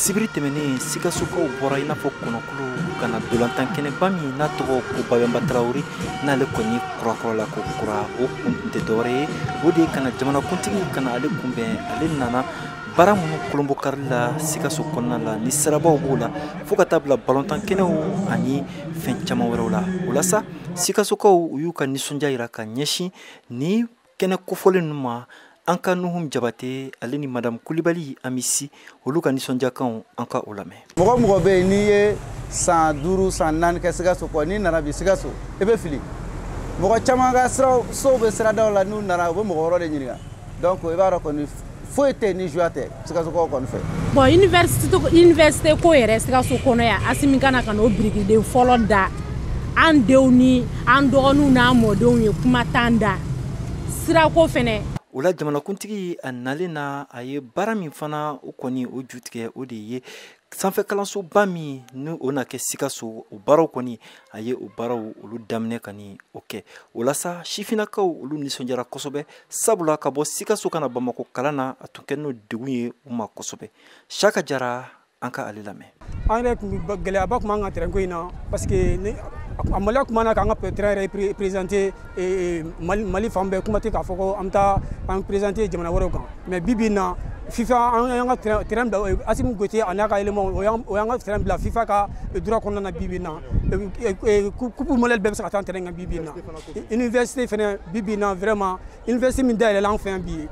sibiri tɛmɛnen Sikasokaw bɔra i n'a fɔ kɔnɔkulu kana dolantan kɛnɛba min n'a tɔgɔ ko Bayamba Traoré n'ale kɔni kurakɔrɔla ko kura o kun tɛ dɔwɛrɛ ye o de ye kana jamanakuntigi kana ale kunbɛn ale nana baara minnu kolonbo kari la Sikaso kɔnɔna la ni sirabaw b'o la fo ka taa bila balontan kɛnɛw ani fɛn caman wɛrɛw la o la sa Sikasokaw u y'u ka nisɔndiya yira ka ɲɛsin ni kɛnɛ kofɔlen ninnu ma an ka Nuhum Jabate ale ni Madame Kulibali Amisi olu ka nisɔndiyakanw an ka o lamɛn. Mɔgɔ mɔgɔ bɛ yen n'i ye san 5 san 4 kɛ Sikaso kɔ n'i nana bi Sikaso i bɛ fili mɔgɔ caman ka sow bɛ siradaw la n'u nana u bɛ mɔgɔ wɛrɛ de ɲininka donc i b'a dɔn kɔni foyi tɛ ni joie tɛ Sikasokaw kɔni fɛ. Bon université ko yɛrɛ Sikaso kɔnɔ yan Asimi kana ka n'o birikiden fɔlɔ da an denw ni an dɔgɔninw n'an mɔdenw ye kuma t'an da sirako fɛnɛ. O la jamanakuntigi a nalen na a ye baara min fana o kɔni o ju tigɛ o de ye sanfɛ kalansoba min ni o na kɛ Sikaso o baaraw kɔni a ye o baaraw olu daminɛ ka ni o kɛ o la sa sifinnakaw olu nisɔndiyara kosɛbɛ sabula ka bɔ Sikaso kana Bamako kalan na a tun kɛ n'o degun ye u ma kosɛbɛ Saka Jara an ka ale lamɛn. An yɛrɛ tun bɛ gɛlɛyaba tun b'an ka terrain ko in na parce que a maloya tun b'an na k'an ka terrain yɛrɛ présenter Mali fan bɛɛ kuma tɛ k'a fɔ ko an bɛ taa an présenter jamana wɛrɛw kan mais bi bi in na FIFA an y'an ka terrain bila Asimi Goyite a n'a ka élément o y'an ka terrain bila FIFA ka droit kɔnɔna na bi bi in na coupe mondiale bɛɛ bɛ se ka taa terrain kan bi bi in na université fɛnɛ bi bi in na vraiment université min dayɛlɛla an fɛ yan bi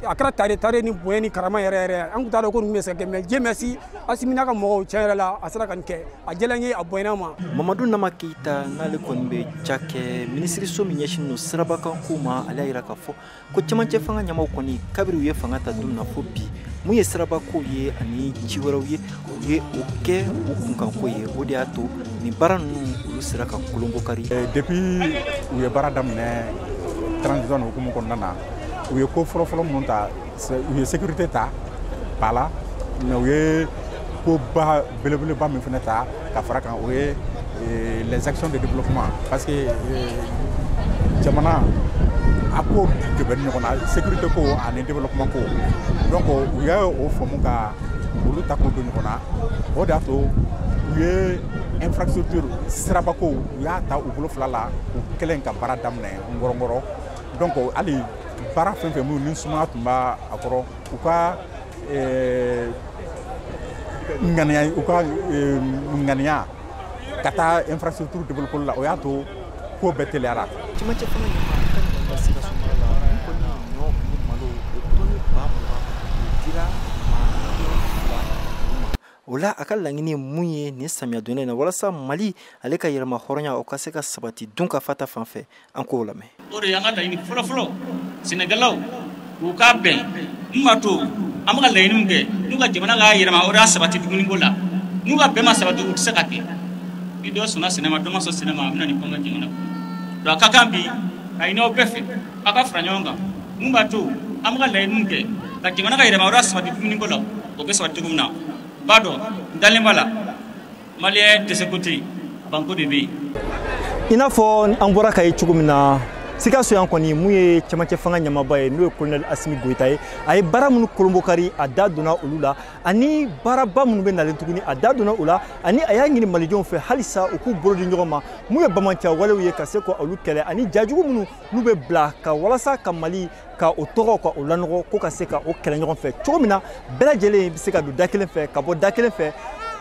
a kɛra tare ni bonya ni karama yɛrɛ an tun t'a dɔn ko nin bɛ se ka kɛ mais Dieu merci Asimi n'a ka mɔgɔw tiɲɛ yɛrɛ la a sera ka nin kɛ a diyala n ye a bonyana ma. Mamadu Nama Keita n'ale kɔni bɛ ja kɛ minisiriso min ɲɛsin no sirabakanko ma ale y'a yira k'a fɔ ko cɛmancɛ fanga ɲɛmaw kɔni kabiri u ye fanga ta don na fo bi mun ye sirabakow ye ani ci wɛrɛw ye u ye o kɛ u kunkanko ye o de y'a to nin baara ninnu olu sera ka kolonbo kari. Depuis u ye baara daminɛ transition hukumu kɔnɔna na u ye ko fɔlɔfɔlɔ minnu ta u ye sécurité ta ba la mais u ye ko ba belebeleba min fana ta ka fara kan o ye les actions de développement parce que jamana a ko de bɛ ɲɔgɔn na sécurité ko ani développement ko donc u ye o faamu ka olu ta ko don ɲɔgɔn na o de y'a to u ye infrastructure sirabako u y'a ta u bolo fila la u kɛlen ka baara daminɛ ngɔrɔngɔrɔ donc hali baara fɛn fɛn minnu ni sumaya tun b'a a kɔrɔ u ka ŋaniya ka taa infrastructure développé la o y'a to ko bɛɛ teliyara. Cɛmancɛ fanga ɲɛmaa ka nin ka Sikaso mara la olu kɔni ɲɔ ni malo o tɔnni 20,000 o dira o la a ka laɲini ye mun ye nin samiya donnin na walasa Mali ale ka yɛlɛma hɔrɔnya o ka se ka sabati dun ka fata fan fɛ an k'o lamɛn. O de y'an ka laɲini fɔlɔfɔlɔ Sɛnɛgalaw u ka bɛn mun b'a to an bɛ ka laɲini kɛ n'u ka jamana ka yɛlɛma o de y'a sabati dumuniko la n'u ka bɛn ma sabati u tɛ se ka kɛ ni dɔ sɔnna sɛnɛ ma dɔ ma sɔn sɛnɛ ma a bɛna nin kɔn ka jamana kɔnɔ donc a ka kan bi a ɲin'aw bɛɛ fɛ a ka fara ɲɔgɔn kan mun b'a to an bɛ ka laɲini kɛ ka jamana ka yɛlɛma o de y'a sabati dumuniko la o bɛ sabati cogo min na b'a dɔn n dalen b'a la maliyɛn dɛsɛko tɛ yen banko de bɛ yen. I n'a fɔ an bɔra ka ye cogo min na Sikaso yan kɔni mun ye cɛmancɛ fanga ɲɛmaaba ye n'o ye colonel Asimi Goyita ye a ye baara minnu kolonbo kari a da donna olu la ani baaraba minnu bɛ nalen tuguni a da donna o la ani a y'a ɲini malidenw fɛ halisa u k'u bolo di ɲɔgɔn ma mun ye bamanciya walew ye ka se ka olu kɛlɛ ani jajugu minnu n'u bɛ bila ka walasa ka Mali ka o tɔgɔ ka o lanɔgɔ ko ka se ka o kɛlɛ ɲɔgɔn fɛ cogo min na bɛɛ lajɛlen bɛ se ka don da kelen fɛ ka bɔ da kelen fɛ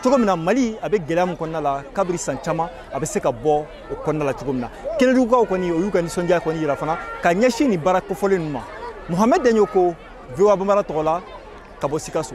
cogo min na Mali a bɛ gɛlɛya min kɔnɔna la kabiri san caman a bɛ se ka bɔ o kɔnɔna la cogo min na kɛnɛdugukaw kɔni o y'u ka nisɔndiya kɔni yira fana ka ɲɛsin nin baara kofɔlen ninnu ma Mohamed Denyo ko VOA Bambara tɔgɔ la ka bɔ Sikaso.